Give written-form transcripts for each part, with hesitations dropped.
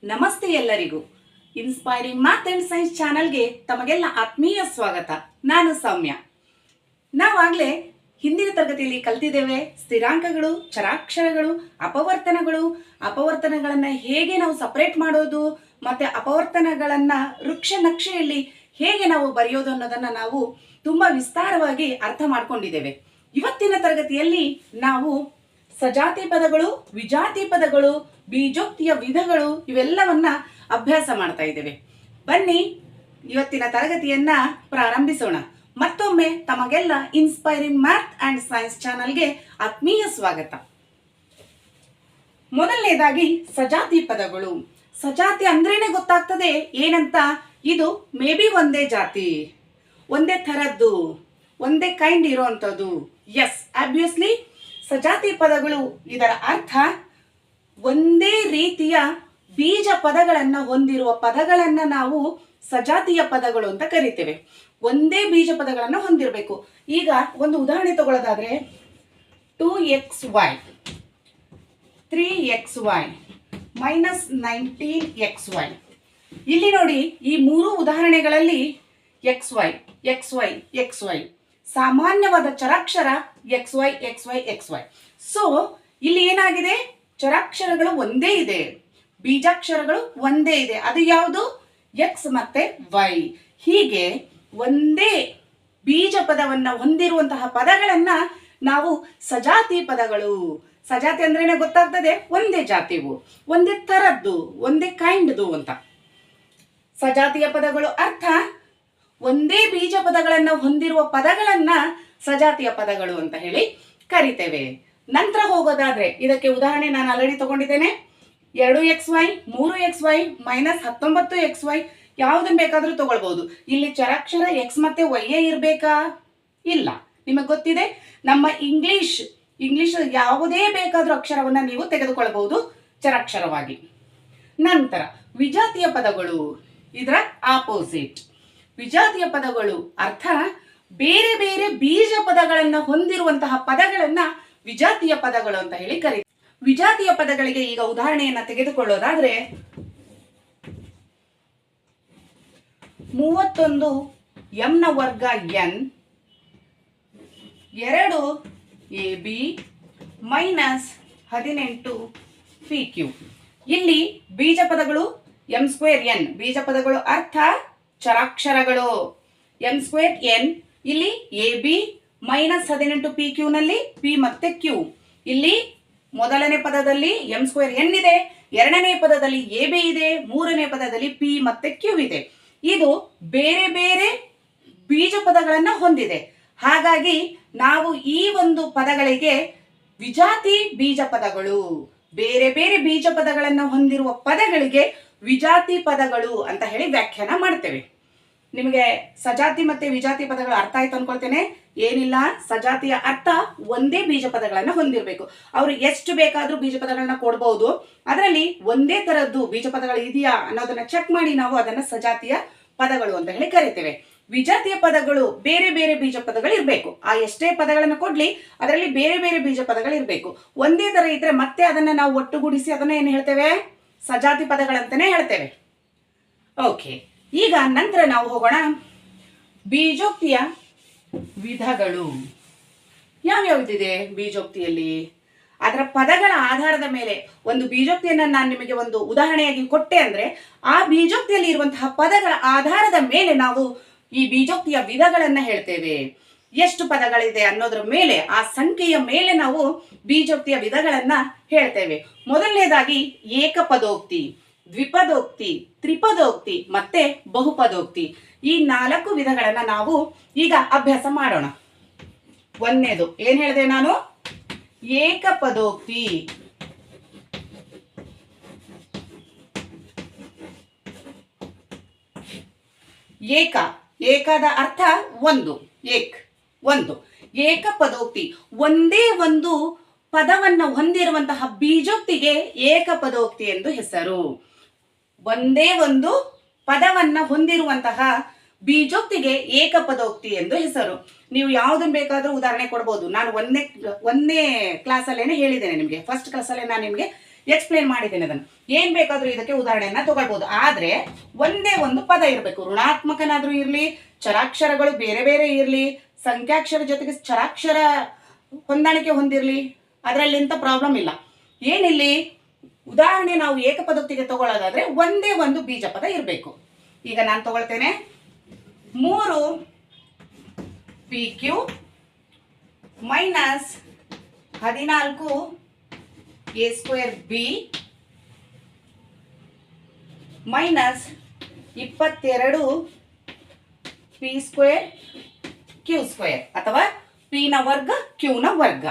ನಮಸ್ತೆ ಎಲ್ಲರಿಗೂ. Inspiring math and science ಚಾನಲ್ಗೆ ತಮಗೆಲ್ಲ ಆತ್ಮೀಯ ಸ್ವಾಗತ. ನಾನು ಸೌಮ್ಯ. ನಾವಾಗಲೇ ಹಿಂದಿನ ತರಗತಿಯಲ್ಲಿ ಕಲ್ತಿದ್ದೇವೆ ಸ್ಥಿರಾಂಕಗಳು, ಚರಾಕ್ಷರಗಳು, ಅಪವರ್ತನಗಳನ್ನು ಹೇಗೆ ನಾವು ಸಪರೇಟ್ ಮಾಡೋದು, ಮತ್ತೆ ಅಪವರ್ತನಗಳನ್ನು ವೃಕ್ಷ ನಕ್ಷೆಯಲ್ಲಿ ಹೇಗೆ ನಾವು ಬರೆಯೋದು ಅನ್ನೋದನ್ನು ನಾವು ತುಂಬಾ ವಿಸ್ತಾರವಾಗಿ ಅರ್ಥ ಮಾಡ್ಕೊಂಡಿದ್ದೇವೆ. ಇವತ್ತಿನ ತರಗತಿಯಲ್ಲಿ ನಾವು ಸಜಾತಿ ಪದಗಳು, ವಿಜಾತಿ ಪದಗಳು, ಬೀಜೋಕ್ತಿಯ ವಿಧಗಳು ಇವೆಲ್ಲವನ್ನ ಅಭ್ಯಾಸ ಮಾಡ್ತಾ ಇದ್ದೇವೆ. ಬನ್ನಿ ಇವತ್ತಿನ ತರಗತಿಯನ್ನ ಪ್ರಾರಂಭಿಸೋಣ. ಮತ್ತೊಮ್ಮೆ ತಮಗೆಲ್ಲ ಇನ್ಸ್ಪೈರಿಂಗ್ ಮ್ಯಾಥ್ ಅಂಡ್ ಸೈನ್ಸ್ ಚಾನಲ್ಗೆ ಆತ್ಮೀಯ ಸ್ವಾಗತ. ಮೊದಲನೇದಾಗಿ ಸಜಾತಿ ಪದಗಳು. ಸಜಾತಿ ಅಂದ್ರೇನೆ ಗೊತ್ತಾಗ್ತದೆ ಏನಂತ. ಇದು ಮೇ ಬಿ ಒಂದೇ ಜಾತಿ, ಒಂದೇ ಥರದ್ದು, ಒಂದೇ ಕೈಂಡ್ ಇರೋಂಥದ್ದು. ಎಸ್, ಆಬ್ವಿಯಸ್ಲಿ ಸಜಾತಿ ಪದಗಳು ಇದರ ಅರ್ಥ ಒಂದೇ ರೀತಿಯ ಬೀಜ ಪದಗಳನ್ನು ಹೊಂದಿರುವ ಪದಗಳನ್ನು ನಾವು ಸಜಾತಿಯ ಪದಗಳು ಅಂತ ಕರಿತೇವೆ. ಒಂದೇ ಬೀಜ ಪದಗಳನ್ನು ಹೊಂದಿರಬೇಕು. ಈಗ ಒಂದು ಉದಾಹರಣೆ ತಗೊಳ್ಳೋದಾದ್ರೆ 2xy, 3xy, -19xy. ಇಲ್ಲಿ ನೋಡಿ, ಈ ಮೂರು ಉದಾಹರಣೆಗಳಲ್ಲಿ xy, xy, xy ಸಾಮಾನ್ಯವಾದ ಚರಾಕ್ಷರ xy, xy, xy. ಸೊ ಇಲ್ಲಿ ಏನಾಗಿದೆ, ಚರಾಕ್ಷರಗಳು ಒಂದೇ ಇದೆ, ಬೀಜಾಕ್ಷರಗಳು ಒಂದೇ ಇದೆ. ಅದು ಯಾವುದು? x ಮತ್ತೆ y. ಹೀಗೆ ಒಂದೇ ಬೀಜ ಪದವನ್ನ ಹೊಂದಿರುವಂತಹ ಪದಗಳನ್ನ ನಾವು ಸಜಾತಿ ಪದಗಳು. ಸಜಾತಿ ಅಂದ್ರೇನೆ ಗೊತ್ತಾಗ್ತದೆ, ಒಂದೇ ಜಾತಿವು, ಒಂದೇ ತರದ್ದು, ಒಂದೇ ಕೈಂಡ್ದು ಅಂತ. ಸಜಾತಿಯ ಪದಗಳು ಅರ್ಥ ಒಂದೇ ಬೀಜ ಪದಗಳನ್ನು ಹೊಂದಿರುವ ಪದಗಳನ್ನ ಸಜಾತಿಯ ಪದಗಳು ಅಂತ ಹೇಳಿ ಕರಿತೇವೆ. ನಂತರ ಹೋಗೋದಾದ್ರೆ ಇದಕ್ಕೆ ಉದಾಹರಣೆ ನಾನು ಆಲ್ರೆಡಿ ತಗೊಂಡಿದ್ದೇನೆ. 2xy, 3xy, -19xy ಯಾವುದನ್ನು ಬೇಕಾದ್ರೂ ತಗೊಳ್ಬಹುದು. ಇಲ್ಲಿ ಚರಾಕ್ಷರ x ಮತ್ತೆ y ಇರ್ಬೇಕಾ? ಇಲ್ಲ. ನಿಮಗೆ ಗೊತ್ತಿದೆ, ನಮ್ಮ ಇಂಗ್ಲಿಷ್ ಯಾವುದೇ ಬೇಕಾದ್ರೂ ಅಕ್ಷರವನ್ನ ನೀವು ತೆಗೆದುಕೊಳ್ಳಬಹುದು ಚರಾಕ್ಷರವಾಗಿ. ನಂತರ ವಿಜಾತಿಯ ಪದಗಳು, ಇದರ ಆಪೋಸಿಟ್. ವಿಜಾತಿಯ ಪದಗಳು ಅರ್ಥ ಬೇರೆ ಬೇರೆ ಬೀಜ ಪದಗಳನ್ನ ಹೊಂದಿರುವಂತಹ ಪದಗಳನ್ನ ವಿಜಾತಿಯ ಪದಗಳು ಅಂತ ಹೇಳಿ ಕರೀತಾರೆ. ವಿಜಾತಿಯ ಪದಗಳಿಗೆ ಈಗ ಉದಾಹರಣೆಯನ್ನ ತೆಗೆದುಕೊಳ್ಳೋದಾದ್ರೆ 31 m ನ ವರ್ಗ n, 2 ab -18 pq. ಇಲ್ಲಿ ಬೀಜ ಪದಗಳು m²n. ಬೀಜ ಪದಗಳು ಅರ್ಥ ಚರಾಕ್ಷರಗಳು. m²n. ಇಲ್ಲಿ ab -18 pq ನಲ್ಲಿ p ಮತ್ತೆ q. ಇಲ್ಲಿ ಮೊದಲನೇ ಪದದಲ್ಲಿ m²n ಇದೆ, ಎರಡನೇ ಪದದಲ್ಲಿ ab ಇದೆ, ಮೂರನೇ ಪದದಲ್ಲಿ p ಮತ್ತೆ q ಇದೆ. ಇದು ಬೇರೆ ಬೇರೆ ಬೀಜ ಪದಗಳನ್ನ ಹೊಂದಿದೆ. ಹಾಗಾಗಿ ನಾವು ಈ ಒಂದು ಪದಗಳಿಗೆ ವಿಜಾತಿ ಬೀಜ ಪದಗಳು, ಬೇರೆ ಬೇರೆ ಬೀಜ ಪದಗಳನ್ನು ಹೊಂದಿರುವ ಪದಗಳಿಗೆ ವಿಜಾತಿ ಪದಗಳು ಅಂತ ಹೇಳಿ ವ್ಯಾಖ್ಯಾನ ಮಾಡ್ತೇವೆ. ನಿಮಗೆ ಸಜಾತಿ ಮತ್ತೆ ವಿಜಾತಿ ಪದಗಳು ಅರ್ಥ ಆಯ್ತು ಅನ್ಕೊಳ್ತೇನೆ. ಏನಿಲ್ಲ, ಸಜಾತಿಯ ಅರ್ಥ ಒಂದೇ ಬೀಜ ಪದಗಳನ್ನ ಹೊಂದಿರಬೇಕು. ಅವರು ಎಷ್ಟು ಬೇಕಾದ್ರೂ ಬೀಜ ಪದಗಳನ್ನ ಕೊಡಬಹುದು, ಅದರಲ್ಲಿ ಒಂದೇ ತರದ್ದು ಬೀಜ ಪದಗಳು ಇದೆಯಾ ಅನ್ನೋದನ್ನ ಚೆಕ್ ಮಾಡಿ ನಾವು ಅದನ್ನ ಸಜಾತಿಯ ಪದಗಳು ಅಂತ ಹೇಳಿ ಕರಿತೇವೆ. ವಿಜಾತಿಯ ಪದಗಳು ಬೇರೆ ಬೇರೆ ಬೀಜ ಪದಗಳು ಇರಬೇಕು. ಆ ಎಷ್ಟೇ ಪದಗಳನ್ನು ಕೊಡ್ಲಿ ಅದರಲ್ಲಿ ಬೇರೆ ಬೇರೆ ಬೀಜ ಪದಗಳು ಇರಬೇಕು. ಒಂದೇ ತರ ಇದ್ರೆ ಮತ್ತೆ ಅದನ್ನ ನಾವು ಒಟ್ಟುಗೂಡಿಸಿ ಅದನ್ನ ಏನು ಹೇಳ್ತೇವೆ? ಸಜಾತಿ ಪದಗಳಂತಾನೆ ಹೇಳ್ತೇವೆ. ಓಕೆ, ಈಗ ನಂತರ ನಾವು ಹೋಗೋಣ ಬೀಜೋಕ್ತಿಯ ವಿಧಗಳು. ಯಾವ್ಯಾವುದಿದೆ ಬೀಜೋಕ್ತಿಯಲ್ಲಿ? ಅದರ ಪದಗಳ ಆಧಾರದ ಮೇಲೆ ಒಂದು ಬೀಜೋಕ್ತಿಯನ್ನ ನಾನು ನಿಮಗೆ ಒಂದು ಉದಾಹರಣೆಯಾಗಿ ಕೊಟ್ಟೆ ಅಂದ್ರೆ ಆ ಬೀಜೋಕ್ತಿಯಲ್ಲಿ ಇರುವಂತಹ ಪದಗಳ ಆಧಾರದ ಮೇಲೆ ನಾವು ಈ ಬೀಜೋಕ್ತಿಯ ವಿಧಗಳನ್ನ ಹೇಳ್ತೇವೆ. ಎಷ್ಟು ಪದಗಳಿದೆ ಅನ್ನೋದ್ರ ಮೇಲೆ, ಆ ಸಂಖ್ಯೆಯ ಮೇಲೆ ನಾವು ಬೀಜೋಕ್ತಿಯ ವಿಧಗಳನ್ನ ಹೇಳ್ತೇವೆ. ಮೊದಲನೇದಾಗಿ ಏಕಪದೋಕ್ತಿ, ದ್ವಿಪದೋಕ್ತಿ, ತ್ರಿಪದೋಕ್ತಿ ಮತ್ತೆ ಬಹುಪದೋಕ್ತಿ. ಈ 4 ವಿಧಗಳನ್ನ ನಾವು ಈಗ ಅಭ್ಯಾಸ ಮಾಡೋಣ. ಒಂದನೇದು ಏನ್ ಹೇಳಿದೆ ನಾನು? ಏಕಪದೋಕ್ತಿ. ಏಕದ ಅರ್ಥ ಒಂದು, ಒಂದು. ಏಕಪದೋಕ್ತಿ ಒಂದೇ ಒಂದು ಪದವನ್ನು ಹೊಂದಿರುವಂತಹ ಬೀಜೋಕ್ತಿಗೆ ಏಕಪದೋಕ್ತಿ ಎಂದು ಹೆಸರು. ಒಂದೇ ಒಂದು ಪದವನ್ನ ಹೊಂದಿರುವಂತಹ ಬೀಜೋಕ್ತಿಗೆ ಏಕಪದೋಕ್ತಿ ಎಂದು ಹೆಸರು. ನೀವು ಯಾವುದನ್ನು ಬೇಕಾದರೂ ಉದಾಹರಣೆ ಕೊಡಬಹುದು. ನಾನು ಒಂದನೇ ಕ್ಲಾಸಲ್ಲೇನೆ ಹೇಳಿದ್ದೇನೆ ನಿಮಗೆ, ಫಸ್ಟ್ ಕ್ಲಾಸಲ್ಲೇ ನಾನು ನಿಮಗೆ ಎಕ್ಸ್ಪ್ಲೇನ್ ಮಾಡಿದ್ದೇನೆ ಅದನ್ನು. ಏನ್ ಬೇಕಾದ್ರೂ ಇದಕ್ಕೆ ಉದಾಹರಣೆಯನ್ನ ತಗೊಳ್ಬಹುದು. ಆದ್ರೆ ಒಂದೇ ಒಂದು ಪದ ಇರಬೇಕು. ಋಣಾತ್ಮಕನಾದ್ರೂ ಇರ್ಲಿ, ಚರಾಕ್ಷರಗಳು ಬೇರೆ ಬೇರೆ ಇರ್ಲಿ, ಸಂಖ್ಯಾಕ್ಷರ ಜೊತೆಗೆ ಚರಾಕ್ಷರ ಹೊಂದಾಣಿಕೆ ಹೊಂದಿರ್ಲಿ, ಅದರಲ್ಲಿ ಎಂತ ಪ್ರಾಬ್ಲಮ್ ಇಲ್ಲ. ಏನಿಲ್ಲಿ ಉದಾಹರಣೆ ನಾವು ಏಕಪದೋಕ್ತಿಗೆ ತಗೊಳ್ಳೋದಾದ್ರೆ ಒಂದೇ ಒಂದು ಬೀಜ ಪದ ಇರಬೇಕು. ಈಗ ನಾನು ತಗೊಳ್ತೇನೆ 3 PQ minus 14 A²B minus 22 P²Q² ಅಥವಾ P ನ ವರ್ಗ Q ನ ವರ್ಗ.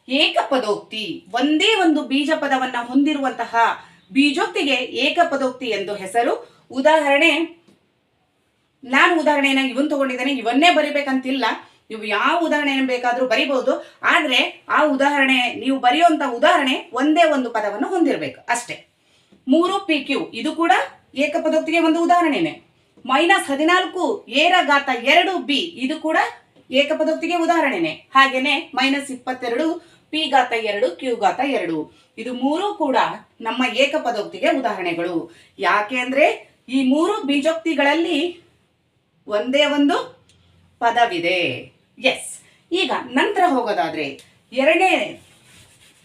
ಏಕಪದೋಕ್ತಿ ಒಂದೇ ಒಂದು ಬೀಜ ಪದವನ್ನ ಹೊಂದಿರುವಂತಹ ಬೀಜೋಕ್ತಿಗೆ ಏಕಪದೋಕ್ತಿ ಎಂದು ಹೆಸರು. ಉದಾಹರಣೆ, ನಾನು ಉದಾಹರಣೆನ ಇವನ್ ತಗೊಂಡಿದ್ದೇನೆ, ಇವನ್ನೇ ಬರಿಬೇಕಂತಿಲ್ಲ. ನೀವು ಯಾವ ಉದಾಹರಣೆ ಬೇಕಾದ್ರೂ ಬರಿಬಹುದು. ಆದ್ರೆ ಆ ಉದಾಹರಣೆ, ನೀವು ಬರೆಯುವಂತ ಉದಾಹರಣೆ ಒಂದೇ ಒಂದು ಪದವನ್ನು ಹೊಂದಿರಬೇಕು ಅಷ್ಟೇ. 3 PQ ಇದು ಕೂಡ ಏಕಪದೋಕ್ತಿಗೆ ಒಂದು ಉದಾಹರಣೆನೆ. ಮೈನಸ್ 14 A² B ಇದು ಕೂಡ ಏಕಪದೋಕ್ತಿಗೆ ಉದಾಹರಣೆನೆ. ಹಾಗೇನೆ ಮೈನಸ್ 22 P² Q² ಇದು 3 ಕೂಡ ನಮ್ಮ ಏಕಪದೋಕ್ತಿಗೆ ಉದಾಹರಣೆಗಳು. ಯಾಕೆ ಅಂದ್ರೆ ಈ 3 ಬೀಜೋಕ್ತಿಗಳಲ್ಲಿ ಒಂದೇ ಒಂದು ಪದವಿದೆ. ಎಸ್. ಈಗ ನಂತರ ಹೋಗೋದಾದ್ರೆ ಎರಡನೇ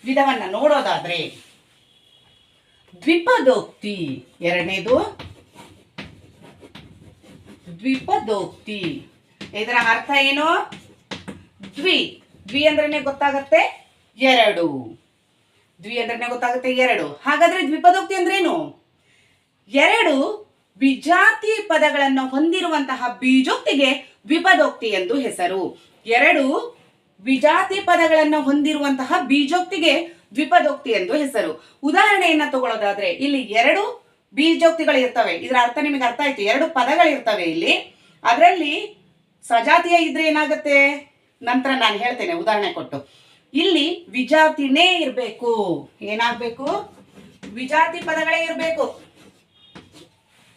ವಿಧವನ್ನ ನೋಡೋದಾದ್ರೆ ದ್ವಿಪದೋಕ್ತಿ. ಎರಡನೇದು ದ್ವಿಪದೋಕ್ತಿ. ಇದರ ಅರ್ಥ ಏನು? ದ್ವಿ ಅಂದ್ರೇನೆ ಗೊತ್ತಾಗತ್ತೆ ಎರಡು. ದ್ವಿ ಅಂದ್ರೇನೆ ಗೊತ್ತಾಗುತ್ತೆ ಎರಡು. ಹಾಗಾದ್ರೆ ದ್ವಿಪದೋಕ್ತಿ ಅಂದ್ರೇನು? ಎರಡು ವಿಜಾತಿ ಪದಗಳನ್ನು ಹೊಂದಿರುವಂತಹ ಬೀಜೋಕ್ತಿಗೆ ದ್ವಿಪದೋಕ್ತಿ ಎಂದು ಹೆಸರು. ಎರಡು ವಿಜಾತಿ ಪದಗಳನ್ನು ಹೊಂದಿರುವಂತಹ ಬೀಜೋಕ್ತಿಗೆ ದ್ವಿಪದೋಕ್ತಿ ಎಂದು ಹೆಸರು. ಉದಾಹರಣೆಯನ್ನ ತಗೊಳ್ಳೋದಾದ್ರೆ ಇಲ್ಲಿ 2 ಬೀಜೋಕ್ತಿಗಳು ಇರ್ತವೆ. ಇದರ ಅರ್ಥ ನಿಮಗೆ ಅರ್ಥ ಆಯ್ತು. 2 ಪದಗಳಿರ್ತವೆ ಇಲ್ಲಿ. ಅದರಲ್ಲಿ ಸಜಾತಿಯ ಇದ್ರೆ ಏನಾಗುತ್ತೆ ನಂತರ ನಾನು ಹೇಳ್ತೇನೆ ಉದಾಹರಣೆ ಕೊಟ್ಟು. ಇಲ್ಲಿ ವಿಜಾತಿನೇ ಇರಬೇಕು. ಏನಾಗಬೇಕು? ವಿಜಾತಿ ಪದಗಳೇ ಇರಬೇಕು.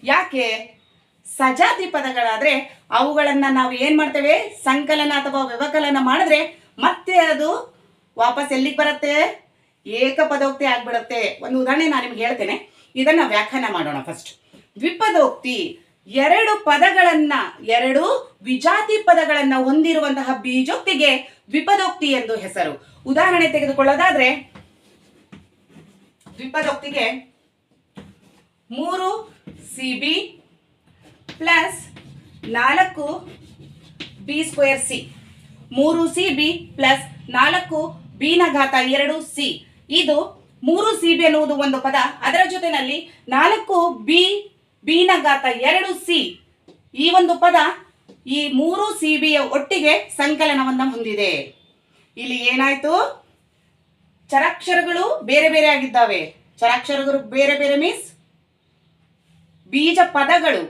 ಯಾಕೆ? ಸಜಾತಿ ಪದಗಳಾದ್ರೆ ಅವುಗಳನ್ನ ನಾವು ಏನ್ ಮಾಡ್ತೇವೆ? ಸಂಕಲನ ಅಥವಾ ವ್ಯವಕಲನ ಮಾಡಿದ್ರೆ ಮತ್ತೆ ಅದು ವಾಪಸ್ ಎಲ್ಲಿಗೆ ಬರುತ್ತೆ? ಏಕಪದೋಕ್ತಿ ಆಗ್ಬಿಡುತ್ತೆ. ಒಂದು ಉದಾಹರಣೆ ನಾನು ನಿಮ್ಗೆ ಹೇಳ್ತೇನೆ, ಇದನ್ನ ವ್ಯಾಖ್ಯಾನ ಮಾಡೋಣ ಫಸ್ಟ್. ದ್ವಿಪದೋಕ್ತಿ 2 ಪದಗಳನ್ನ, 2 ವಿಜಾತಿ ಪದಗಳನ್ನ ಹೊಂದಿರುವಂತಹ ಬೀಜೋಕ್ತಿಗೆ ದ್ವಿಪದೋಕ್ತಿ ಎಂದು ಹೆಸರು. ಉದಾಹರಣೆ ತೆಗೆದುಕೊಳ್ಳೋದಾದ್ರೆ ದ್ವಿಪದೋಕ್ತಿಗೆ 3 CB plus 4 B²C. 3 CB plus 4 B² C. ಇದು 3 CB ಎನ್ನುವುದು ಒಂದು ಪದ. ಅದರ ಜೊತೆಯಲ್ಲಿ 4 B² C ಈ ಒಂದು ಪದ ಈ 3 CB ಒಟ್ಟಿಗೆ ಸಂಕಲನವನ್ನ ಹೊಂದಿದೆ. ಇಲ್ಲಿ ಏನಾಯ್ತು? ಚರಾಕ್ಷರಗಳು ಬೇರೆ ಬೇರೆ ಆಗಿದ್ದಾವೆ. ಚರಾಕ್ಷರಗಳು ಬೇರೆ ಬೇರೆ ಮೀನ್ಸ್ ಬೀಜ ಪದಗಳು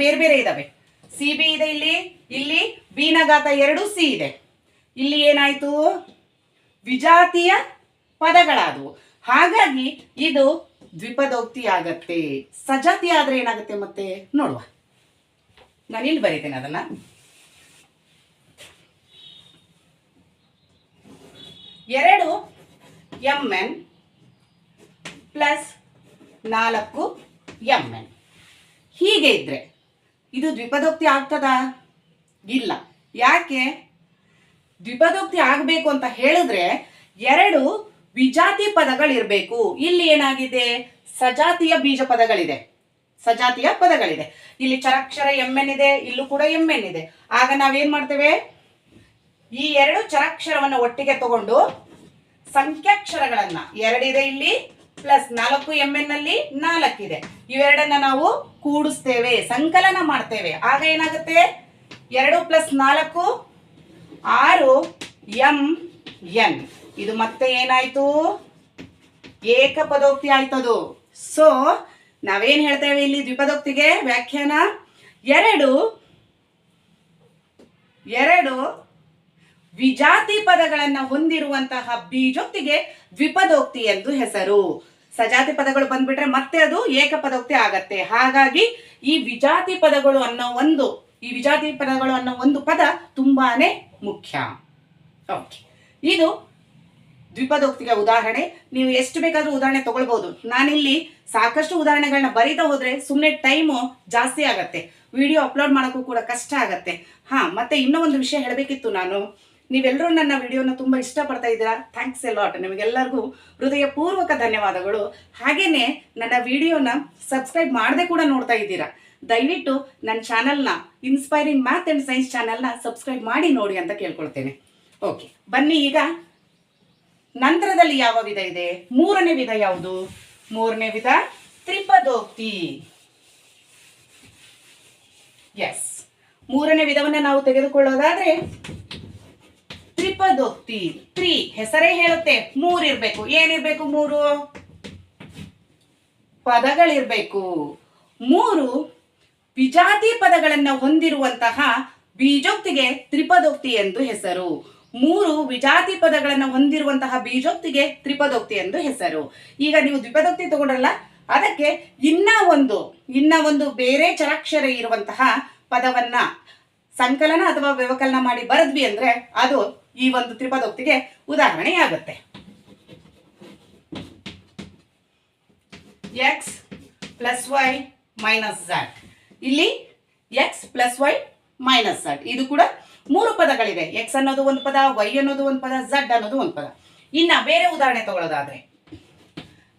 ಬೇರೆ ಬೇರೆ ಇದಾವೆ. CB ಇದೆ ಇಲ್ಲಿ, ಇಲ್ಲಿ B² C ಇದೆ. ಇಲ್ಲಿ ಏನಾಯ್ತು? ವಿಜಾತಿಯ ಪದಗಳಾದವು. ಹಾಗಾಗಿ ಇದು ದ್ವಿಪದೋಕ್ತಿ ಆಗತ್ತೆ. ಸಜಾತಿ ಆದ್ರೆ ಏನಾಗುತ್ತೆ ಮತ್ತೆ ನೋಡುವ. ನಾನು ಇಲ್ಲಿ ಬರೀತೇನೆ ಅದನ್ನ. ಎರಡು MN ಪ್ಲಸ್ 4 MN ಹೀಗೆ ಇದ್ರೆ ಇದು ದ್ವಿಪದೋಕ್ತಿ ಆಗ್ತದಾ? ಇಲ್ಲ. ಯಾಕೆ? ದ್ವಿಪದೋಕ್ತಿ ಆಗಬೇಕು ಅಂತ ಹೇಳಿದ್ರೆ 2 ವಿಜಾತಿ ಪದಗಳಿರ್ಬೇಕು. ಇಲ್ಲಿ ಏನಾಗಿದೆ? ಸಜಾತಿಯ ಬೀಜ ಪದಗಳಿದೆ, ಸಜಾತಿಯ ಪದಗಳಿದೆ. ಇಲ್ಲಿ ಚರಾಕ್ಷರ MN ಇದೆ, ಇಲ್ಲೂ ಕೂಡ MN ಇದೆ. ಆಗ ನಾವೇನ್ ಮಾಡ್ತೇವೆ? ಈ 2 ಚರಾಕ್ಷರವನ್ನ ಒಟ್ಟಿಗೆ ತಗೊಂಡು ಸಂಖ್ಯಾಕ್ಷರಗಳನ್ನ 2 ಇದೆ ಇಲ್ಲಿ ಪ್ಲಸ್ 4 MN ಅಲ್ಲಿ 4 ಇದೆ. ಇವೆರಡನ್ನ ನಾವು ಕೂಡಿಸ್ತೇವೆ, ಸಂಕಲನ ಮಾಡ್ತೇವೆ. ಆಗ ಏನಾಗುತ್ತೆ? 2 + 4 6 MN. ಇದು ಮತ್ತೆ ಏನಾಯ್ತು? ಏಕಪದೋಕ್ತಿ ಆಯ್ತದು. ಸೊ ನಾವೇನ್ ಹೇಳ್ತೇವೆ ಇಲ್ಲಿ ದ್ವಿಪದೋಕ್ತಿಗೆ ವ್ಯಾಖ್ಯಾನ? 2 ವಿಜಾತಿ ಪದಗಳನ್ನ ಹೊಂದಿರುವಂತಹ ಬೀಜೋಕ್ತಿಗೆ ದ್ವಿಪದೋಕ್ತಿ ಎಂದು ಹೆಸರು. ಸಜಾತಿ ಪದಗಳು ಬಂದ್ಬಿಟ್ರೆ ಮತ್ತೆ ಅದು ಏಕಪದೋಕ್ತಿ ಆಗತ್ತೆ. ಹಾಗಾಗಿ ಈ ವಿಜಾತಿ ಪದಗಳು ಅನ್ನೋ ಒಂದು ಪದ ತುಂಬಾನೇ ಮುಖ್ಯ. ಓಕೆ, ಇದು ದ್ವಿಪದೋಕ್ತಿಗೆ ಉದಾಹರಣೆ. ನೀವು ಎಷ್ಟು ಬೇಕಾದರೂ ಉದಾಹರಣೆ ತಗೊಳ್ಬಹುದು. ನಾನಿಲ್ಲಿ ಸಾಕಷ್ಟು ಉದಾಹರಣೆಗಳನ್ನ ಬರೀತಾ ಹೋದ್ರೆ ಸುಮ್ಮನೆ ಟೈಮು ಜಾಸ್ತಿ ಆಗತ್ತೆ, ವಿಡಿಯೋ ಅಪ್ಲೋಡ್ ಮಾಡೋಕ್ಕೂ ಕೂಡ ಕಷ್ಟ ಆಗತ್ತೆ. ಮತ್ತೆ ಇನ್ನೂ ಒಂದು ವಿಷಯ ಹೇಳಬೇಕಿತ್ತು ನಾನು. ನೀವೆಲ್ಲರೂ ನನ್ನ ವಿಡಿಯೋನ ತುಂಬ ಇಷ್ಟಪಡ್ತಾ ಇದ್ದೀರಾ. Thanks A lot. ನಿಮಗೆಲ್ಲರಿಗೂ ಹೃದಯಪೂರ್ವಕ ಧನ್ಯವಾದಗಳು. ಹಾಗೇನೆ ನನ್ನ ವಿಡಿಯೋನ ಸಬ್ಸ್ಕ್ರೈಬ್ ಮಾಡದೆ ಕೂಡ ನೋಡ್ತಾ ಇದ್ದೀರಾ. ದಯವಿಟ್ಟು ನನ್ನ ಚಾನಲ್ನ ಇನ್ಸ್ಪೈರಿಂಗ್ ಮ್ಯಾಥ್ ಆ್ಯಂಡ್ ಸೈನ್ಸ್ ಚಾನಲ್ನ ಸಬ್ಸ್ಕ್ರೈಬ್ ಮಾಡಿ ನೋಡಿ ಅಂತ ಕೇಳ್ಕೊಳ್ತೇನೆ. ಓಕೆ, ಬನ್ನಿ ಈಗ ನಂತರದಲ್ಲಿ ಯಾವ ವಿಧ ಇದೆ? ಮೂರನೇ ವಿಧ ಯಾವುದು? ಮೂರನೇ ವಿಧ ತ್ರಿಪದೋಕ್ತಿ. ಎಸ್, ಮೂರನೇ ವಿಧವನ್ನ ನಾವು ತೆಗೆದುಕೊಳ್ಳೋದಾದ್ರೆ ತ್ರಿಪದೋಕ್ತಿ. ಹೆಸರೇ ಹೇಳುತ್ತೆ, ಮೂರಿರ್ಬೇಕು. ಏನಿರ್ಬೇಕು? ಮೂರು ಪದಗಳಿರ್ಬೇಕು. ಮೂರು ವಿಜಾತಿ ಪದಗಳನ್ನು ಹೊಂದಿರುವಂತಹ ಬೀಜೋಕ್ತಿಗೆ ತ್ರಿಪದೋಕ್ತಿ ಎಂದು ಹೆಸರು. ಮೂರು ವಿಜಾತಿ ಪದಗಳನ್ನು ಹೊಂದಿರುವಂತಹ ಬೀಜೋಕ್ತಿಗೆ ತ್ರಿಪದೋಕ್ತಿ ಎಂದು ಹೆಸರು. ಈಗ ನೀವು ದ್ವಿಪದೋಕ್ತಿ ತಗೊಂಡ್ರಲ್ಲ, ಅದಕ್ಕೆ ಇನ್ನ ಒಂದು ಬೇರೆ ಚರಾಕ್ಷರ ಇರುವಂತಹ ಪದವನ್ನ ಸಂಕಲನ ಅಥವಾ ವ್ಯವಕಲನ ಮಾಡಿ ಬರೆದ್ವಿ ಅಂದ್ರೆ ಅದು ಈ ಒಂದು ತ್ರಿಪದೋಕ್ತಿಗೆ ಉದಾಹರಣೆಯಾಗುತ್ತೆ. x + y - z. ಇಲ್ಲಿ x + y - z. ಇದು ಕೂಡ ಮೂರು ಪದಗಳಿವೆ. x ಅನ್ನೋದು ಒಂದು ಪದ, y ಅನ್ನೋದು ಒಂದು ಪದ, z ಅನ್ನೋದು ಒಂದು ಪದ. ಇನ್ನ ಬೇರೆ ಉದಾಹರಣೆ ತಗೊಳ್ಳೋದಾದ್ರೆ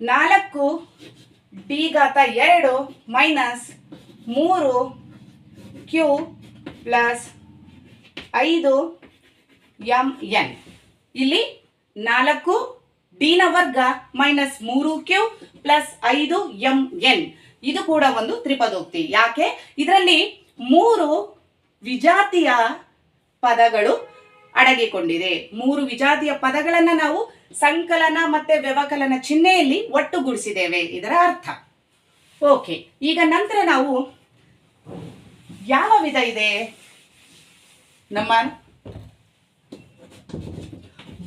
4d2 - 3q + 5mn. ಇಲ್ಲಿ 4d ವರ್ಗ - 3q + 5mn. ಇದು ಕೂಡ ಒಂದು ತ್ರಿಪದೋಕ್ತಿ. ಯಾಕೆ? ಇದರಲ್ಲಿ ಮೂರು ವಿಜಾತಿಯ ಪದಗಳು ಅಡಗಿಕೊಂಡಿದೆ. ಮೂರು ವಿಜಾತಿಯ ಪದಗಳನ್ನ ನಾವು ಸಂಕಲನ ಮತ್ತೆ ವ್ಯವಕಲನ ಚಿಹ್ನೆಯಲ್ಲಿ ಒಟ್ಟುಗೂಡಿಸಿದ್ದೇವೆ, ಇದರ ಅರ್ಥ. ಓಕೆ, ಈಗ ನಂತರ ನಾವು ಯಾವ ವಿಧ ಇದೆ? ನಮ್ಮ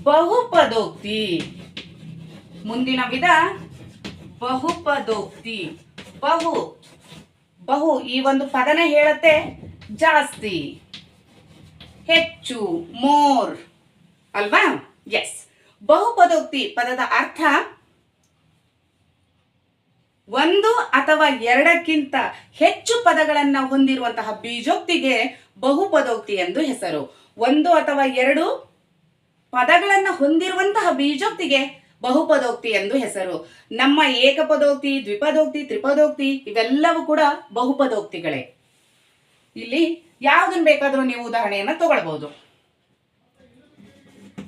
ಬಹುಪದೋಕ್ತಿ. ಮುಂದಿನ ವಿಧ ಬಹುಪದೋಕ್ತಿ. ಬಹು ಈ ಒಂದು ಪದನ ಹೇಳುತ್ತೆ ಜಾಸ್ತಿ, ಹೆಚ್ಚು, ಮೋರ್ ಅಲ್ವಾ? ಎಸ್, ಬಹುಪದೋಕ್ತಿ ಪದದ ಅರ್ಥ ಒಂದು ಅಥವಾ ಎರಡಕ್ಕಿಂತ ಹೆಚ್ಚು ಪದಗಳನ್ನ ಹೊಂದಿರುವಂತಹ ಬೀಜೋಕ್ತಿಗೆ ಬಹುಪದೋಕ್ತಿ ಎಂದು ಹೆಸರು. ಒಂದು ಅಥವಾ ಎರಡು ಪದಗಳನ್ನ ಹೊಂದಿರುವಂತಹ ಬೀಜೋಕ್ತಿಗೆ ಬಹುಪದೋಕ್ತಿ ಎಂದು ಹೆಸರು. ನಮ್ಮ ಏಕಪದೋಕ್ತಿ, ದ್ವಿಪದೋಕ್ತಿ, ತ್ರಿಪದೋಕ್ತಿ ಇವೆಲ್ಲವೂ ಕೂಡ ಬಹುಪದೋಕ್ತಿಗಳೇ. ಇಲ್ಲಿ ಯಾವುದನ್ನು ಬೇಕಾದರೂ ನೀವು ಉದಾಹರಣೆಯನ್ನು ತಗೊಳ್ಬಹುದು.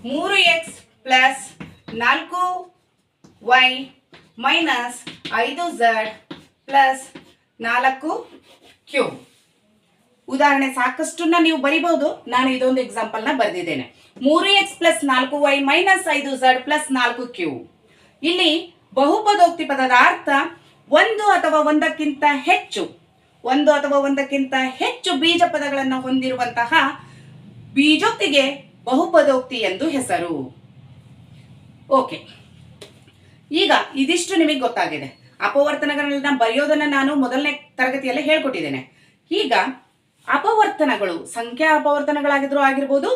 3x + 4y - 5z + 4q. ಉದಾಹರಣೆ ಸಾಕಷ್ಟನ್ನ ನೀವು ಬರಿಬಹುದು. ನಾನು ಇದೊಂದು ಎಕ್ಸಾಂಪಲ್ನ ಬರೆದಿದ್ದೇನೆ. 3x + 4y - 5z + 4q. ಇಲ್ಲಿ ಬಹುಪದೋಕ್ತಿ ಪದದ ಅರ್ಥ ಒಂದು ಅಥವಾ ಒಂದಕ್ಕಿಂತ ಹೆಚ್ಚು ಬೀಜ ಪದಗಳನ್ನು ಹೊಂದಿರುವಂತಹ ಬೀಜೋಕ್ತಿಗೆ ಬಹುಪದೋಕ್ತಿ ಎಂದು ಹೆಸರು. ಓಕೆ, ಈಗ ಇದಿಷ್ಟು ನಿಮಗೆ ಗೊತ್ತಾಗಿದೆ. ಅಪವರ್ತನಗಳನ್ನ ಬರೆಯೋದನ್ನ ನಾನು ಮೊದಲನೇ ತರಗತಿಯಲ್ಲೇ ಹೇಳ್ಕೊಟ್ಟಿದ್ದೇನೆ. ಈಗ ಅಪವರ್ತನಗಳು ಸಂಖ್ಯಾ ಅಪವರ್ತನಗಳಾಗಿದ್ರೂ ಆಗಿರ್ಬೋದು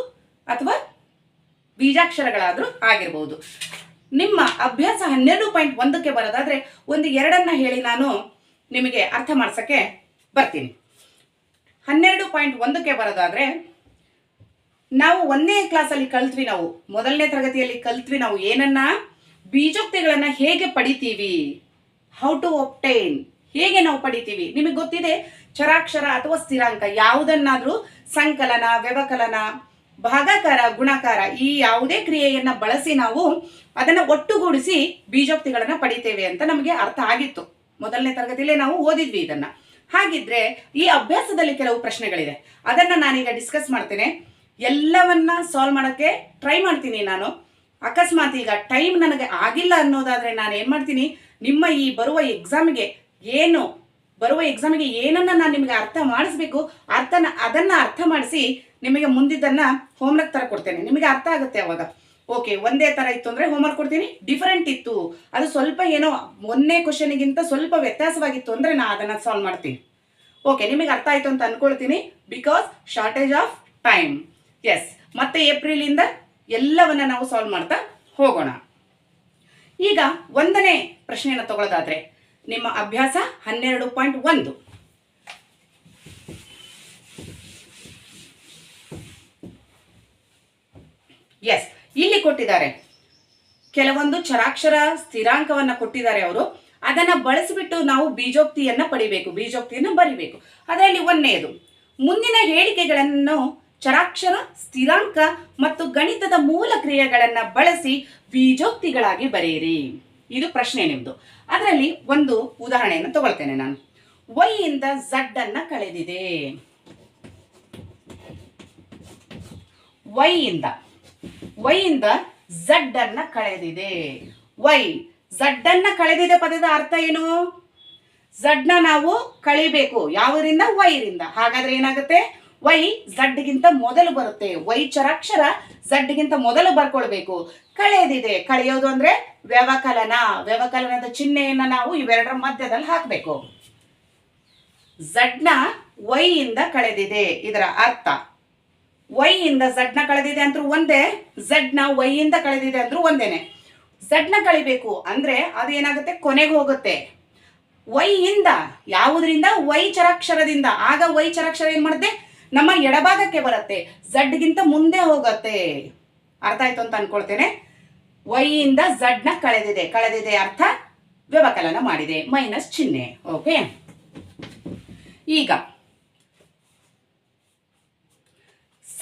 ಅಥವಾ ಬೀಜಾಕ್ಷರಗಳಾದ್ರೂ ಆಗಿರ್ಬೋದು. ನಿಮ್ಮ ಅಭ್ಯಾಸ 12.1ಕ್ಕೆ ಬರೋದಾದ್ರೆ ಒಂದು ಎರಡನ್ನ ಹೇಳಿ ನಾನು ನಿಮಗೆ ಅರ್ಥ ಮಾಡ್ಸಕ್ಕೆ ಬರ್ತೀನಿ. 12.1ಕ್ಕೆ ಬರೋದಾದ್ರೆ ನಾವು ಒಂದನೇ ಕ್ಲಾಸಲ್ಲಿ ಕಲ್ತ್ವಿ, ನಾವು ಮೊದಲನೇ ತರಗತಿಯಲ್ಲಿ ಕಲ್ತ್ವಿ ನಾವು ಏನನ್ನ, ಬೀಜೋಕ್ತಿಗಳನ್ನ ಹೇಗೆ ಪಡಿತೀವಿ, ಹೌ ಟು ಒಬ್ಟೈನ್, ಹೇಗೆ ನಾವು ಪಡಿತೀವಿ. ನಿಮಗೆ ಗೊತ್ತಿದೆ, ಚರಾಕ್ಷರ ಅಥವಾ ಸ್ಥಿರಾಂಕ ಯಾವುದನ್ನಾದ್ರೂ ಸಂಕಲನ, ವ್ಯವಕಲನ, ಭಾಗಾಕಾರ, ಗುಣಾಕಾರ ಈ ಯಾವುದೇ ಕ್ರಿಯೆಯನ್ನ ಬಳಸಿ ನಾವು ಅದನ್ನ ಒಟ್ಟುಗೂಡಿಸಿ ಬೀಜೋಕ್ತಿಗಳನ್ನ ಪಡಿತೇವೆ ಅಂತ ನಮಗೆ ಅರ್ಥ ಆಗಿತ್ತು. ಮೊದಲನೇ ತರಗತಿಯಲ್ಲೇ ನಾವು ಓದಿದ್ವಿ ಇದನ್ನ. ಹಾಗಿದ್ರೆ ಈ ಅಭ್ಯಾಸದಲ್ಲಿ ಕೆಲವು ಪ್ರಶ್ನೆಗಳಿದೆ, ಅದನ್ನ ನಾನೀಗ ಡಿಸ್ಕಸ್ ಮಾಡ್ತೇನೆ. ಎಲ್ಲವನ್ನ ಸಾಲ್ವ್ ಮಾಡೋಕ್ಕೆ ಟ್ರೈ ಮಾಡ್ತೀನಿ ನಾನು. ಅಕಸ್ಮಾತ್ ಈಗ ಟೈಮ್ ನನಗೆ ಆಗಿಲ್ಲ ಅನ್ನೋದಾದ್ರೆ ನಾನು ಏನ್ ಮಾಡ್ತೀನಿ, ನಿಮ್ಮ ಈ ಬರುವ ಎಕ್ಸಾಮಿಗೆ ಏನನ್ನ ನಾನು ನಿಮಗೆ ಅರ್ಥ ಮಾಡಿಸ್ಬೇಕು ಅದನ್ನ ಅರ್ಥ ಮಾಡಿಸಿ ನಿಮಗೆ ಮುಂದಿದ್ದನ್ನ ಹೋಮ್ವರ್ಕ್ ತರ ಕೊಡ್ತೇನೆ. ನಿಮಗೆ ಅರ್ಥ ಆಗುತ್ತೆ ಅವಾಗ. ಓಕೆ, ಒಂದೇ ತರ ಇತ್ತು ಅಂದ್ರೆ ಹೋಮ್ವರ್ಕ್ ಕೊಡ್ತೀನಿ, ಡಿಫರೆಂಟ್ ಇತ್ತು, ಅದು ಸ್ವಲ್ಪ ಏನೋ ಒಂದನೇ ಕ್ವಶನ್ಗಿಂತ ಸ್ವಲ್ಪ ವ್ಯತ್ಯಾಸವಾಗಿತ್ತು ಅಂದ್ರೆ ನಾನು ಅದನ್ನ ಸಾಲ್ವ್ ಮಾಡ್ತೀನಿ. ಓಕೆ, ನಿಮಗೆ ಅರ್ಥ ಆಯ್ತು ಅಂತ ಅನ್ಕೊಳ್ತೀನಿ. Because shortage of time. Yes, ಮತ್ತೆ ಏಪ್ರಿಲ್ ಇಂದ ಎಲ್ಲವನ್ನ ನಾವು ಸಾಲ್ವ್ ಮಾಡ್ತಾ ಹೋಗೋಣ. ಈಗ ಒಂದನೇ ಪ್ರಶ್ನೆಯನ್ನು ತಗೊಳ್ಳೋದಾದ್ರೆ ನಿಮ್ಮ ಅಭ್ಯಾಸ 12.1. ಎಸ್, ಇಲ್ಲಿ ಕೊಟ್ಟಿದ್ದಾರೆ ಕೆಲವೊಂದು ಚರಾಕ್ಷರ ಸ್ಥಿರಾಂಕವನ್ನ ಕೊಟ್ಟಿದ್ದಾರೆ ಅವರು. ಅದನ್ನ ಬಳಸಿಬಿಟ್ಟು ನಾವು ಬೀಜೋಕ್ತಿಯನ್ನ ಪಡಿಬೇಕು, ಬೀಜೋಕ್ತಿಯನ್ನ ಬರಿಬೇಕು. ಅದರಲ್ಲಿ ಒಂದನೆಯದು, ಮುಂದಿನ ಹೇಳಿಕೆಗಳನ್ನು ಚರಾಕ್ಷರ ಸ್ಥಿರಾಂಕ ಮತ್ತು ಗಣಿತದ ಮೂಲ ಕ್ರಿಯೆಗಳನ್ನ ಬಳಸಿ ಬೀಜೋಕ್ತಿಗಳಾಗಿ ಬರೆಯಿರಿ. ಇದು ಪ್ರಶ್ನೆ ನಿಮ್ದು. ಅದರಲ್ಲಿ ಒಂದು ಉದಾಹರಣೆಯನ್ನು ತಗೊಳ್ತೇನೆ ನಾನು. y ಇಂದ z ಅನ್ನ ಕಳೆದಿದೆ. y ಇಂದ z ಅನ್ನ ಕಳೆದಿದೆ. y z ಅನ್ನ ಕಳೆದಿದೆ ಪದದ ಅರ್ಥ ಏನು? z ನ ನಾವು ಕಳಿಬೇಕು. ಯಾವುದರಿಂದ? y ರಿಂದ. ಹಾಗಾದ್ರೆ ಏನಾಗುತ್ತೆ? y z ಗಿಂತ ಮೊದಲು ಬರುತ್ತೆ. y ಚರಾಕ್ಷರ z ಗಿಂತ ಮೊದಲು ಬರ್ಕೊಳ್ಬೇಕು. ಕಳೆದಿದೆ, ಕಳೆಯೋದು ಅಂದ್ರೆ ವ್ಯವಕಲನ. ವ್ಯವಕಲನದ ಚಿಹ್ನೆಯನ್ನ ನಾವು ಇವೆರಡರ ಮಧ್ಯದಲ್ಲಿ ಹಾಕಬೇಕು. z ನ y ಇಂದ ಕಳೆದಿದೆ, ಇದರ ಅರ್ಥ y ಇಂದ z ನ ಕಳೆದಿದೆ ಅಂದ್ರೂ ಒಂದೇ, z ನ y ಇಂದ ಕಳೆದಿದೆ ಅಂದ್ರೂ ಒಂದೇನೆ. z ನ ಕಳಿಬೇಕು ಅಂದ್ರೆ ಅದೇನಾಗುತ್ತೆ? ಕೊನೆಗೆ ಹೋಗುತ್ತೆ. y ಇಂದ ಯಾವುದರಿಂದ? y ಚರಾಕ್ಷರದಿಂದ. ಆಗ y ಚರಾಕ್ಷರ ಏನ್ ಮಾಡುತ್ತೆ? ನಮ್ಮ ಎಡಭಾಗಕ್ಕೆ ಬರುತ್ತೆ, z ಗಿಂತ ಮುಂದೆ ಹೋಗುತ್ತೆ. ಅರ್ಥ ಆಯ್ತು ಅಂತ ಅನ್ಕೊಳ್ತೇನೆ. y ಇಂದ z ನ ಕಳೆದಿದೆ ಅರ್ಥ ವ್ಯವಕಲನ ಮಾಡಿದೆ, ಮೈನಸ್ ಚಿಹ್ನೆ. ಓಕೆ, ಈಗ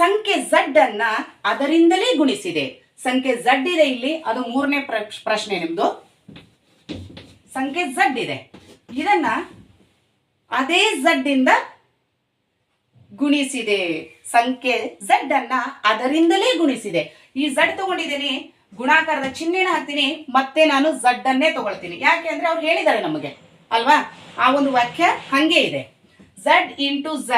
ಸಂಖ್ಯೆ z ಅನ್ನ ಅದರಿಂದಲೇ ಗುಣಿಸಿದೆ. ಸಂಖ್ಯೆ z ಇದೆ ಇಲ್ಲಿ, ಅದು ಮೂರನೇ ಪ್ರಶ್ನೆ ನಿಮ್ದು. ಸಂಖ್ಯೆ z ಇದೆ, ಇದನ್ನ ಅದೇ z ಇಂದ ಗುಣಿಸಿದೆ. ಸಂಖ್ಯೆ z ಅನ್ನ ಅದರಿಂದಲೇ ಗುಣಿಸಿದೆ. ಈ z ತಗೊಂಡಿದ್ದೀನಿ, ಗುಣಾಕಾರದ ಚಿಹ್ನೆನ ಹಾಕ್ತೀನಿ, ಮತ್ತೆ ನಾನು z ಅನ್ನೇ ತಗೊಳ್ತೀನಿ. ಯಾಕೆ ಅಂದ್ರೆ ಅವ್ರು ಹೇಳಿದ್ದಾರೆ ನಮಗೆ ಅಲ್ವಾ, ಆ ಒಂದು ವಾಕ್ಯ ಹಂಗೆ ಇದೆ. z ಇಂಟು z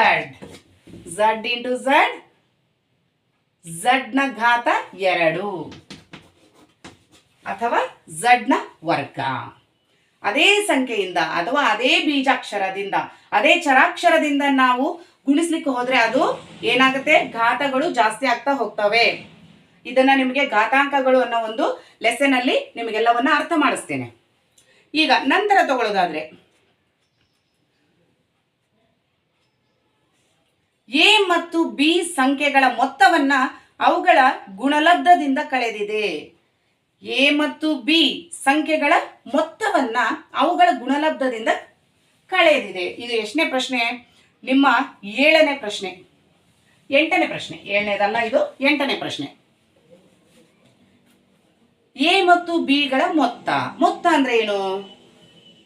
z ನ ಘಾತ 2 ಅಥವಾ z ನ ವರ್ಗ. ಅದೇ ಸಂಖ್ಯೆಯಿಂದ ಅಥವಾ ಅದೇ ಬೀಜಾಕ್ಷರದಿಂದ, ಅದೇ ಚರಾಕ್ಷರದಿಂದ ನಾವು ಗುಣಿಸ್ಲಿಕ್ಕೆ ಹೋದ್ರೆ ಅದು ಏನಾಗುತ್ತೆ? ಘಾತಗಳು ಜಾಸ್ತಿ ಆಗ್ತಾ ಹೋಗ್ತವೆ. ಇದನ್ನ ನಿಮಗೆ ಘಾತಾಂಕಗಳು ಅನ್ನೋ ಒಂದು ಲೆಸನ್ ಅಲ್ಲಿ ನಿಮಗೆಲ್ಲವನ್ನ ಅರ್ಥ ಮಾಡಿಸ್ತೇನೆ. ಈಗ ನಂತರ ತಗೊಳ್ಳೋದಾದ್ರೆ ಎ ಮತ್ತು ಬಿ ಸಂಖ್ಯೆಗಳ ಮೊತ್ತವನ್ನ ಅವುಗಳ ಗುಣಲಬ್ಧದಿಂದ ಕಳೆದಿದೆ. ಎ ಮತ್ತು ಬಿ ಸಂಖ್ಯೆಗಳ ಮೊತ್ತವನ್ನ ಅವುಗಳ ಗುಣಲಬ್ಧದಿಂದ ಕಳೆದಿದೆ. ಇದು ಎಷ್ಟನೇ ಪ್ರಶ್ನೆ? ನಿಮ್ಮ 7ನೇ ಪ್ರಶ್ನೆ, 8ನೇ ಪ್ರಶ್ನೆ. 7ನೇದಲ್ಲ, ಇದು 8ನೇ ಪ್ರಶ್ನೆ. ಎ ಮತ್ತು ಬಿಗಳ ಮೊತ್ತ ಅಂದ್ರೆ ಏನು?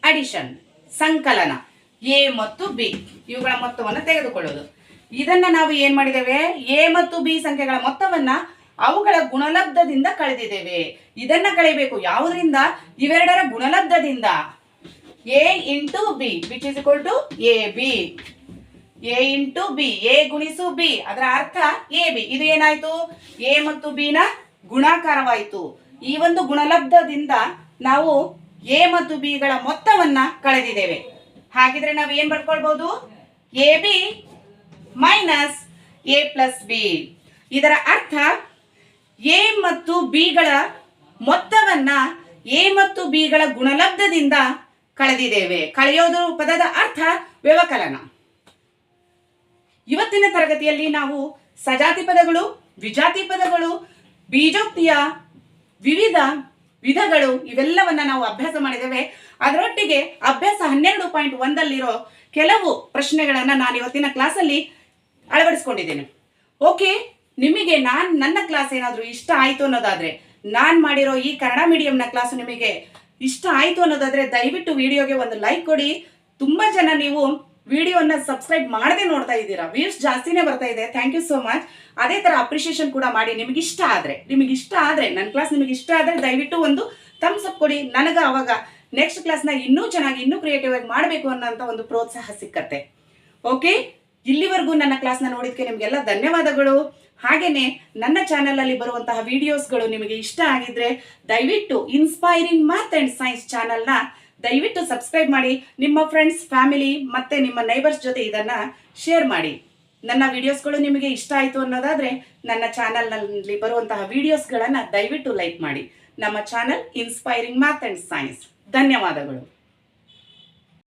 ಅಡಿಷನ್, ಸಂಕಲನ. ಎ ಮತ್ತು ಬಿ ಇವುಗಳ ಮೊತ್ತವನ್ನು ತೆಗೆದುಕೊಳ್ಳೋದು. ಇದನ್ನ ನಾವು ಏನ್ ಮಾಡಿದ್ದೇವೆ? ಎ ಮತ್ತು ಬಿ ಸಂಖ್ಯೆಗಳ ಮೊತ್ತವನ್ನ ಅವುಗಳ ಗುಣಲಬ್ಧದಿಂದ ಕಳೆದಿದ್ದೇವೆ. ಇದನ್ನ ಕಳೆಯಬೇಕು. ಯಾವುದರಿಂದ? ಇವೆರಡರ ಗುಣಲಬ್ಧದಿಂದ. A into B which is equal to A B. A into B, A ಗುಣಿಸು ಬಿ, ಅದರ ಅರ್ಥ ಎ ಬಿ. ಇದು ಏನಾಯ್ತು? ಎ ಮತ್ತು ಬಿ ನ ಗುಣಾಕಾರವಾಯಿತು. ಈ ಒಂದು ಗುಣಲಬ್ಧದಿಂದ ನಾವು ಎ ಮತ್ತು ಬಿ ಗಳ ಮೊತ್ತವನ್ನ ಕಳೆದಿದ್ದೇವೆ. ಹಾಗಿದ್ರೆ ನಾವು ಏನ್ ಬರ್ಕೊಳ್ಬಹುದು? A B minus A plus B. ಇದರ ಅರ್ಥ ಎ ಮತ್ತು ಬಿ ಗಳ ಮೊತ್ತವನ್ನ ಎ ಮತ್ತು ಬಿ ಗಳ ಗುಣಲಬ್ಧದಿಂದ ಕಳೆದಿದ್ದೇವೆ. ಕಳೆಯೋದು ಪದದ ಅರ್ಥ ವ್ಯವಕಲನ. ಇವತ್ತಿನ ತರಗತಿಯಲ್ಲಿ ನಾವು ಸಜಾತಿ ಪದಗಳು, ವಿಜಾತಿ ಪದಗಳು, ಬೀಜೋಕ್ತಿಯ ವಿವಿಧ ವಿಧಗಳು ಇವೆಲ್ಲವನ್ನ ನಾವು ಅಭ್ಯಾಸ ಮಾಡಿದ್ದೇವೆ. ಅದರೊಟ್ಟಿಗೆ ಅಭ್ಯಾಸ 12.1ದಲ್ಲಿರೋ ಕೆಲವು ಪ್ರಶ್ನೆಗಳನ್ನ ನಾನು ಇವತ್ತಿನ ಕ್ಲಾಸಲ್ಲಿ ಅಳವಡಿಸ್ಕೊಂಡಿದ್ದೇನೆ. ಓಕೆ, ನಿಮಗೆ ನನ್ನ ಕ್ಲಾಸ್ ಏನಾದರೂ ಇಷ್ಟ ಆಯಿತು ಅನ್ನೋದಾದ್ರೆ, ನಾನು ಮಾಡಿರೋ ಈ ಕನ್ನಡ ಮೀಡಿಯಂನ ಕ್ಲಾಸ್ ನಿಮಗೆ ಇಷ್ಟ ಆಯಿತು ಅನ್ನೋದಾದ್ರೆ ದಯವಿಟ್ಟು ವಿಡಿಯೋಗೆ ಒಂದು ಲೈಕ್ ಕೊಡಿ. ತುಂಬಾ ಜನ ನೀವು ವಿಡಿಯೋನ ಸಬ್ಸ್ಕ್ರೈಬ್ ಮಾಡದೆ ನೋಡ್ತಾ ಇದ್ದೀರಾ, ವ್ಯೂಸ್ ಜಾಸ್ತಿನೇ ಬರ್ತಾ ಇದೆ. Thank you so much. ಅದೇ ತರ ಅಪ್ರಿಷಿಯೇಷನ್ ಕೂಡ ಮಾಡಿ. ನಿಮಗೆ ಇಷ್ಟ ಆದ್ರೆ ನನ್ನ ಕ್ಲಾಸ್ ನಿಮಗೆ ಇಷ್ಟ ಆದ್ರೆ ದಯವಿಟ್ಟು ಒಂದು ಥಮ್ಸ್ ಅಪ್ ಕೊಡಿ. ನನಗೆ ಅವಾಗ ನೆಕ್ಸ್ಟ್ ಕ್ಲಾಸ್ನ ಇನ್ನೂ ಚೆನ್ನಾಗಿ, ಇನ್ನೂ ಕ್ರಿಯೇಟಿವ್ ಆಗಿ ಮಾಡಬೇಕು ಅನ್ನೋಂಥ ಒಂದು ಪ್ರೋತ್ಸಾಹ ಸಿಕ್ಕತ್ತೆ. ಓಕೆ, ಇಲ್ಲಿವರೆಗೂ ನನ್ನ ಕ್ಲಾಸ್ನ ನೋಡಿದಕ್ಕೆ ನಿಮಗೆಲ್ಲ ಧನ್ಯವಾದಗಳು. ಹಾಗೇನೆ ನನ್ನ ಚಾನೆಲ್ ಅಲ್ಲಿ ಬರುವಂತಹ ವಿಡಿಯೋಸ್ಗಳು ನಿಮಗೆ ಇಷ್ಟ ಆಗಿದ್ರೆ ದಯವಿಟ್ಟು ಇನ್ಸ್ಪೈರಿಂಗ್ ಮ್ಯಾಥ್ ಅಂಡ್ ಸೈನ್ಸ್ ಚಾನೆಲ್ನ ದಯವಿಟ್ಟು ಸಬ್ಸ್ಕ್ರೈಬ್ ಮಾಡಿ. ನಿಮ್ಮ ಫ್ರೆಂಡ್ಸ್, ಫ್ಯಾಮಿಲಿ ಮತ್ತೆ ನಿಮ್ಮ ನೈಬರ್ಸ್ ಜೊತೆ ಇದನ್ನ ಶೇರ್ ಮಾಡಿ. ನನ್ನ ವಿಡಿಯೋಸ್ಗಳು ನಿಮಗೆ ಇಷ್ಟ ಆಯಿತು ಅನ್ನೋದಾದ್ರೆ ನನ್ನ ಚಾನೆಲ್ನಲ್ಲಿ ಬರುವಂತಹ ವಿಡಿಯೋಸ್ಗಳನ್ನು ದಯವಿಟ್ಟು ಲೈಕ್ ಮಾಡಿ. ನಮ್ಮ channel inspiring math and science. ಧನ್ಯವಾದಗಳು.